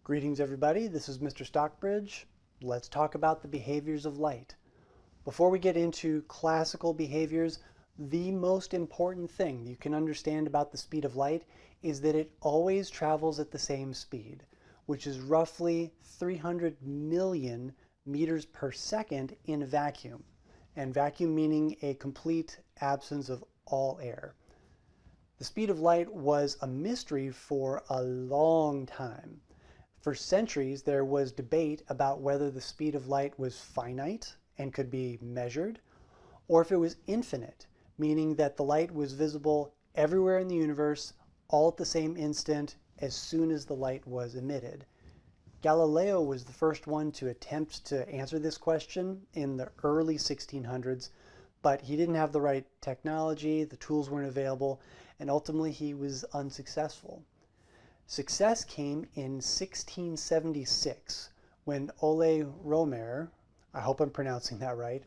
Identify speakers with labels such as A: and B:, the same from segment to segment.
A: Greetings everybody, this is Mr. Stockbridge. Let's talk about the behaviors of light. Before we get into classical behaviors, the most important thing you can understand about the speed of light is that it always travels at the same speed, which is roughly 300 million meters per second in a vacuum, and vacuum meaning a complete absence of all air. The speed of light was a mystery for a long time. For centuries, there was debate about whether the speed of light was finite and could be measured, or if it was infinite, meaning that the light was visible everywhere in the universe all at the same instant as soon as the light was emitted. Galileo was the first one to attempt to answer this question in the early 1600s, but he didn't have the right technology, the tools weren't available, and ultimately he was unsuccessful. Success came in 1676 when Ole Romer, I hope I'm pronouncing that right,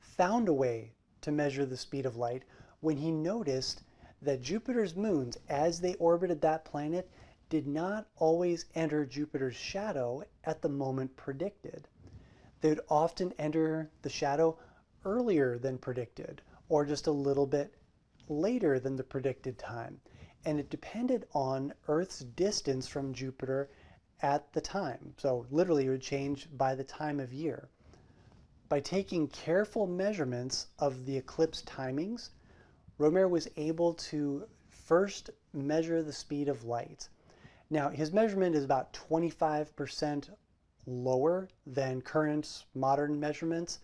A: found a way to measure the speed of light when he noticed that Jupiter's moons, as they orbited that planet, did not always enter Jupiter's shadow at the moment predicted. They would often enter the shadow earlier than predicted, or just a little bit later than the predicted time. And it depended on Earth's distance from Jupiter at the time. So literally it would change by the time of year. By taking careful measurements of the eclipse timings, Romer was able to first measure the speed of light. Now his measurement is about 25% lower than current modern measurements,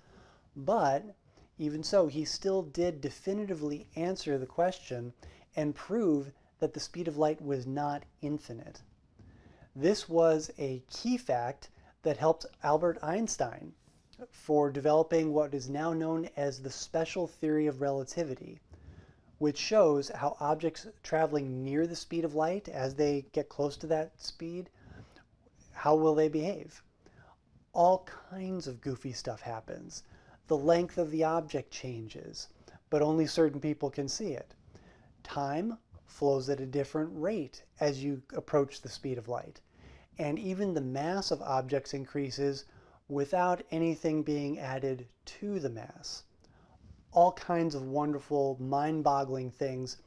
A: but even so, he still did definitively answer the question and prove that the speed of light was not infinite. This was a key fact that helped Albert Einstein for developing what is now known as the special theory of relativity, which shows how objects traveling near the speed of light, as they get close to that speed, how will they behave? All kinds of goofy stuff happens. The length of the object changes, but only certain people can see it. Time flows at a different rate as you approach the speed of light. And even the mass of objects increases without anything being added to the mass. All kinds of wonderful, mind-boggling things.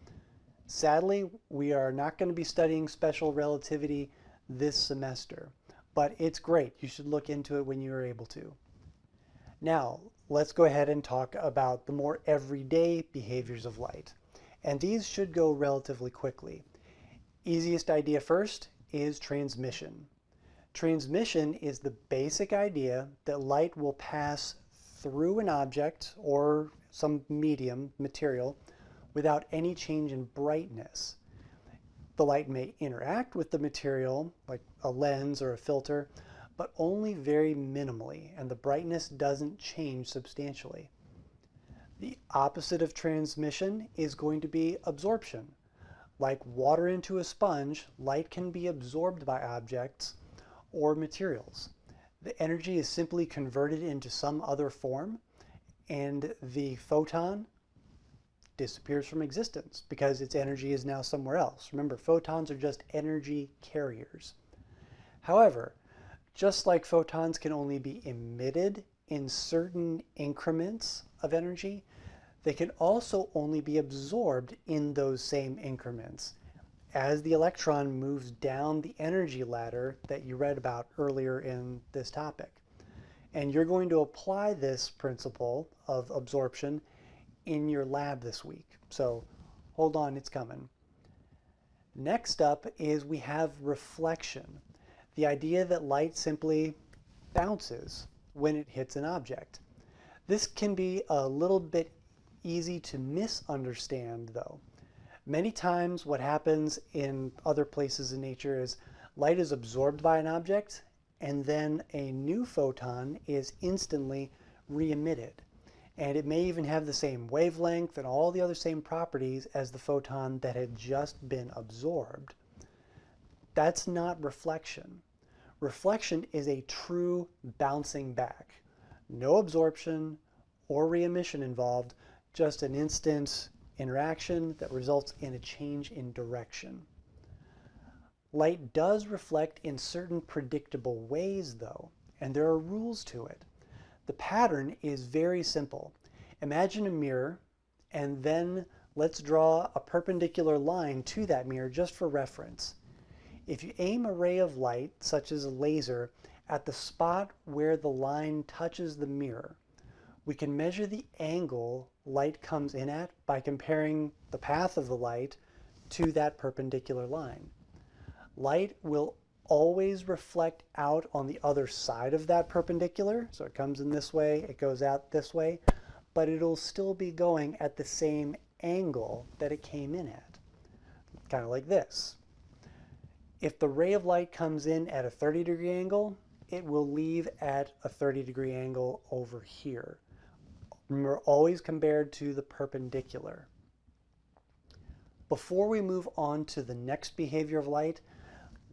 A: Sadly, we are not going to be studying special relativity this semester, but it's great. You should look into it when you are able to. Now, let's go ahead and talk about the more everyday behaviors of light. And these should go relatively quickly. Easiest idea first is transmission. Transmission is the basic idea that light will pass through an object or some medium, material, without any change in brightness. The light may interact with the material, like a lens or a filter, but only very minimally, and the brightness doesn't change substantially. The opposite of transmission is going to be absorption. Like water into a sponge, light can be absorbed by objects or materials. The energy is simply converted into some other form, and the photon disappears from existence because its energy is now somewhere else. Remember, photons are just energy carriers. However, just like photons can only be emitted in certain increments of energy, they can also only be absorbed in those same increments as the electron moves down the energy ladder that you read about earlier in this topic. And you're going to apply this principle of absorption in your lab this week. So hold on, it's coming. Next up is we have reflection. The idea that light simply bounces when it hits an object. This can be a little bit easy to misunderstand though. Many times what happens in other places in nature is light is absorbed by an object and then a new photon is instantly re-emitted. And it may even have the same wavelength and all the other same properties as the photon that had just been absorbed. That's not reflection. Reflection is a true bouncing back. No absorption or re-emission involved, just an instant interaction that results in a change in direction. Light does reflect in certain predictable ways though, and there are rules to it. The pattern is very simple. Imagine a mirror, and then let's draw a perpendicular line to that mirror just for reference. If you aim a ray of light, such as a laser, at the spot where the line touches the mirror, we can measure the angle light comes in at by comparing the path of the light to that perpendicular line. Light will always reflect out on the other side of that perpendicular. So it comes in this way, it goes out this way, but it'll still be going at the same angle that it came in at. Kind of like this. If the ray of light comes in at a 30-degree angle, it will leave at a 30-degree angle over here. Remember, always compared to the perpendicular. Before we move on to the next behavior of light,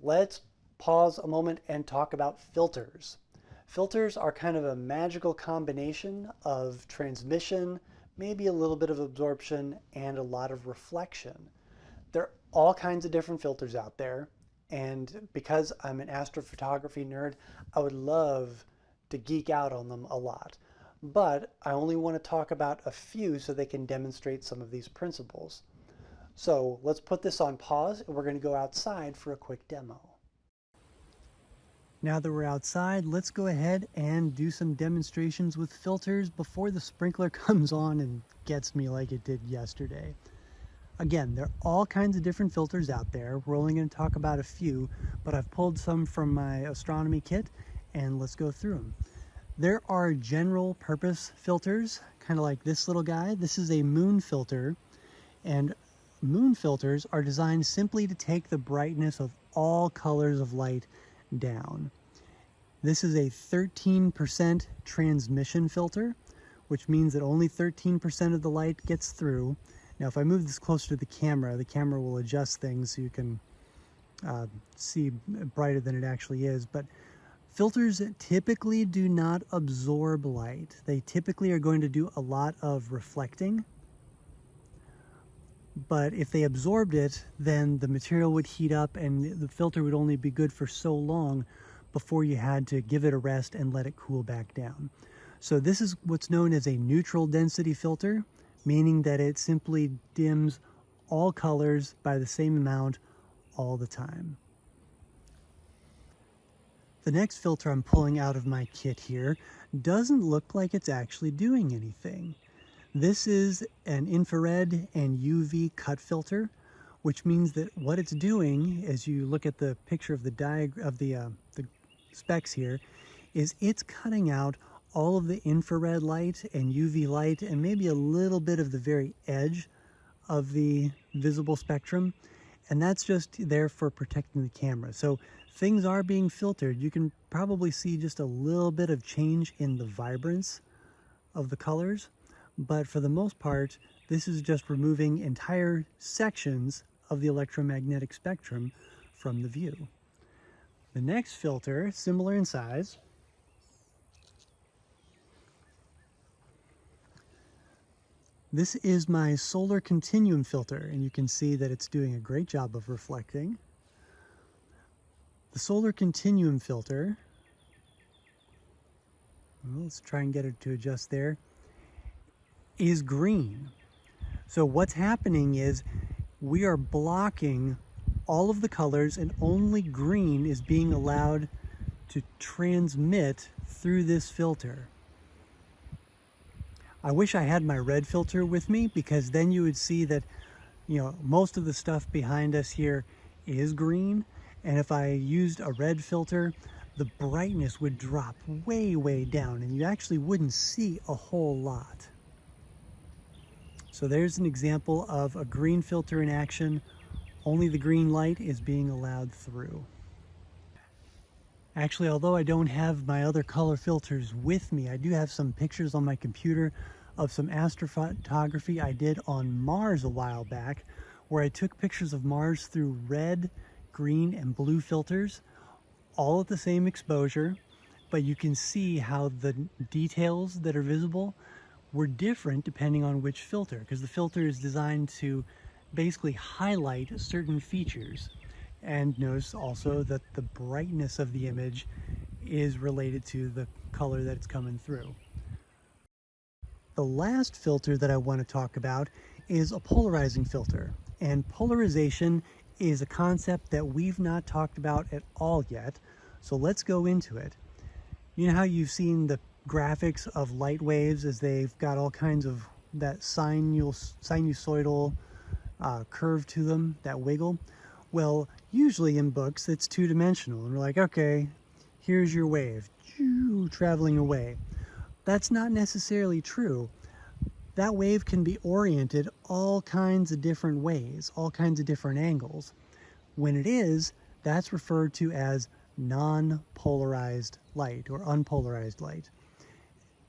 A: let's pause a moment and talk about filters. Filters are kind of a magical combination of transmission, maybe a little bit of absorption, and a lot of reflection. There are all kinds of different filters out there, and because I'm an astrophotography nerd, I would love to geek out on them a lot. But I only want to talk about a few so they can demonstrate some of these principles. So let's put this on pause and we're going to go outside for a quick demo. Now that we're outside, let's go ahead and do some demonstrations with filters before the sprinkler comes on and gets me like it did yesterday. Again, there are all kinds of different filters out there. We're only going to talk about a few, but I've pulled some from my astronomy kit and let's go through them. There are general purpose filters, kind of like this little guy. This is a moon filter, and moon filters are designed simply to take the brightness of all colors of light down. This is a 13% transmission filter, which means that only 13% of the light gets through. Now, if I move this closer to the camera will adjust things so you can see brighter than it actually is. But filters typically do not absorb light. They typically are going to do a lot of reflecting. But if they absorbed it, then the material would heat up and the filter would only be good for so long before you had to give it a rest and let it cool back down. So this is what's known as a neutral density filter, meaning that it simply dims all colors by the same amount all the time. The next filter I'm pulling out of my kit here doesn't look like it's actually doing anything. This is an infrared and UV cut filter, which means that what it's doing, as you look at the picture of the specs here, is it's cutting out all of the infrared light and UV light and maybe a little bit of the very edge of the visible spectrum, and that's just there for protecting the camera. So things are being filtered. You can probably see just a little bit of change in the vibrance of the colors, but for the most part, this is just removing entire sections of the electromagnetic spectrum from the view. The next filter, similar in size, this is my solar continuum filter, and you can see that it's doing a great job of reflecting. The solar continuum filter, well, let's try and get it to adjust there, is green. So what's happening is we are blocking all of the colors and only green is being allowed to transmit through this filter. I wish I had my red filter with me, because then you would see that, most of the stuff behind us here is green, and if I used a red filter, the brightness would drop way, way down and you actually wouldn't see a whole lot. So there's an example of a green filter in action. Only the green light is being allowed through. Actually, although I don't have my other color filters with me, I do have some pictures on my computer of some astrophotography I did on Mars a while back, where I took pictures of Mars through red, green, and blue filters, all at the same exposure, but you can see how the details that are visible were different depending on which filter, because the filter is designed to basically highlight certain features. And notice also that the brightness of the image is related to the color that it's coming through. The last filter that I want to talk about is a polarizing filter. And polarization is a concept that we've not talked about at all yet. So let's go into it. You know how you've seen the graphics of light waves as they've got all kinds of that sinusoidal curve to them, that wiggle? Well, usually in books it's two-dimensional, and we're like, okay, here's your wave, traveling away. That's not necessarily true. That wave can be oriented all kinds of different ways, all kinds of different angles. When it is, that's referred to as non-polarized light or unpolarized light.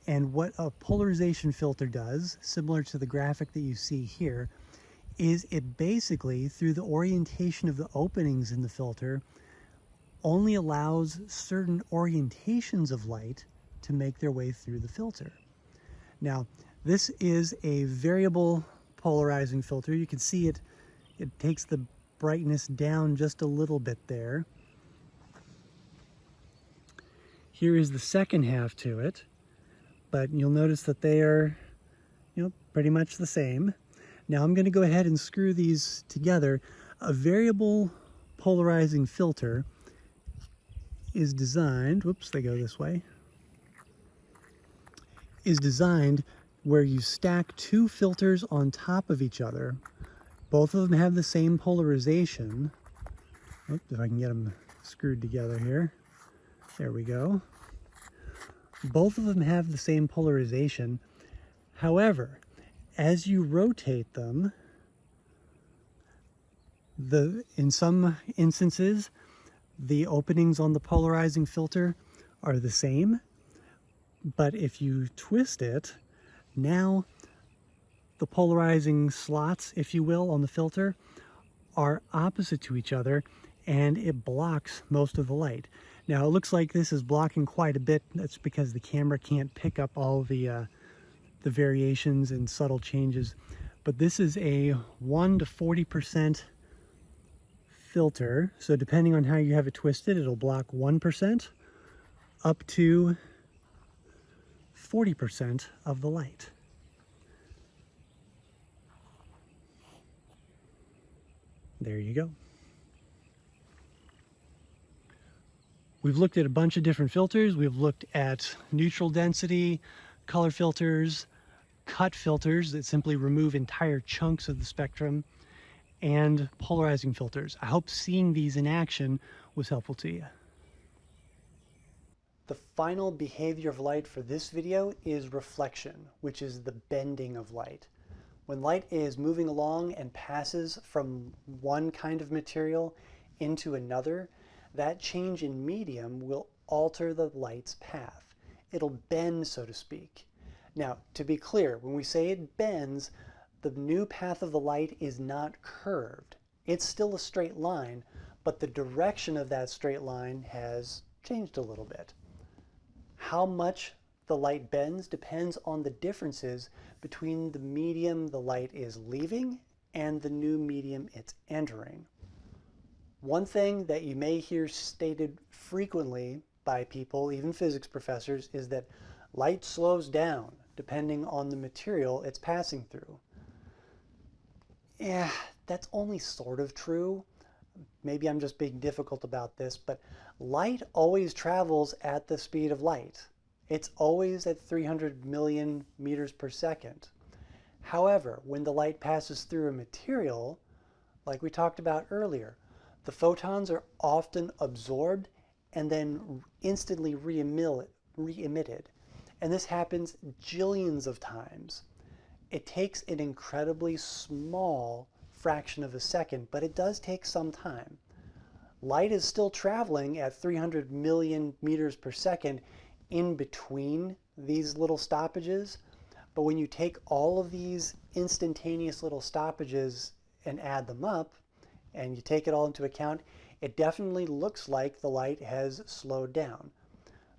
A: And what a polarization filter does, similar to the graphic that you see here, is it basically, through the orientation of the openings in the filter, only allows certain orientations of light to make their way through the filter. Now, this is a variable polarizing filter. You can see it takes the brightness down just a little bit there. Here is the second half to it, but you'll notice that they are, pretty much the same. Now I'm going to go ahead and screw these together. A variable polarizing filter is designed, whoops, they go this way, is designed where you stack two filters on top of each other. Both of them have the same polarization. Oops, if I can get them screwed together here. There we go. Both of them have the same polarization. However, as you rotate them, in some instances, the openings on the polarizing filter are the same, but if you twist it, now the polarizing slots, if you will, on the filter are opposite to each other, and it blocks most of the light. Now it looks like this is blocking quite a bit. That's because the camera can't pick up all the variations and subtle changes, but this is a 1 to 40% filter. So depending on how you have it twisted, it'll block 1% up to 40% of the light. There you go. We've looked at a bunch of different filters. We've looked at neutral density, color filters, cut filters that simply remove entire chunks of the spectrum, and polarizing filters. I hope seeing these in action was helpful to you. The final behavior of light for this video is reflection, which is the bending of light. When light is moving along and passes from one kind of material into another, that change in medium will alter the light's path. It'll bend, so to speak. Now, to be clear, when we say it bends, the new path of the light is not curved. It's still a straight line, but the direction of that straight line has changed a little bit. How much the light bends depends on the differences between the medium the light is leaving and the new medium it's entering. One thing that you may hear stated frequently by people, even physics professors, is that light slows down depending on the material it's passing through. Yeah, that's only sort of true. Maybe I'm just being difficult about this, but light always travels at the speed of light. It's always at 300 million meters per second. However, when the light passes through a material, like we talked about earlier, the photons are often absorbed and then instantly re-emitted. And this happens jillions of times. It takes an incredibly small fraction of a second, but it does take some time. Light is still traveling at 300 million meters per second in between these little stoppages, but when you take all of these instantaneous little stoppages and add them up, and you take it all into account, it definitely looks like the light has slowed down.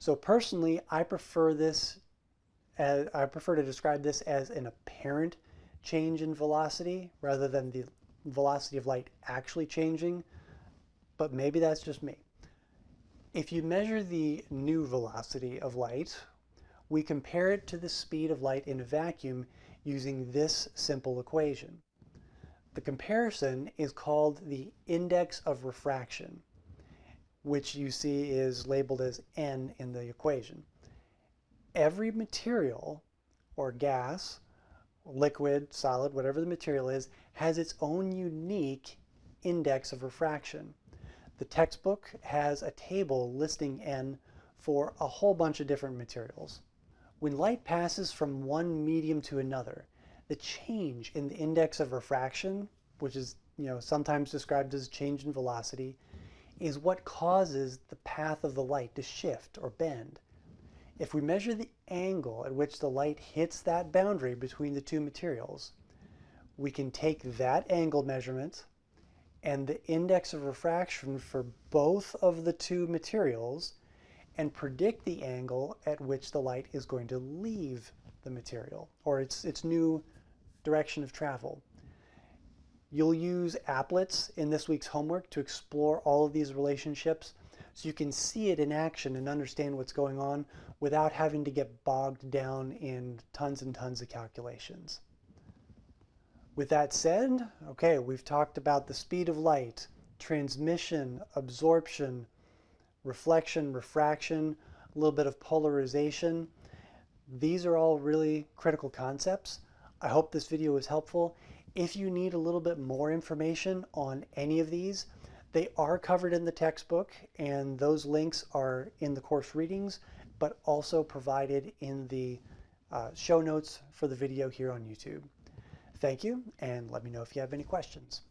A: So personally, I prefer to describe this as an apparent change in velocity rather than the velocity of light actually changing. but maybe that's just me. If you measure the new velocity of light, we compare it to the speed of light in a vacuum using this simple equation. The comparison is called the index of refraction, which you see is labeled as n in the equation. Every material, or gas, liquid, solid, whatever the material is, has its own unique index of refraction. The textbook has a table listing n for a whole bunch of different materials. When light passes from one medium to another, the change in the index of refraction, which is sometimes described as change in velocity, is what causes the path of the light to shift or bend. If we measure the angle at which the light hits that boundary between the two materials, we can take that angle measurement and the index of refraction for both of the two materials and predict the angle at which the light is going to leave the material, or its new direction of travel. You'll use applets in this week's homework to explore all of these relationships so you can see it in action and understand what's going on without having to get bogged down in tons and tons of calculations. With that said, okay, we've talked about the speed of light, transmission, absorption, reflection, refraction, a little bit of polarization. These are all really critical concepts. I hope this video was helpful. If you need a little bit more information on any of these, they are covered in the textbook, and those links are in the course readings, but also provided in the show notes for the video here on YouTube. Thank you, and let me know if you have any questions.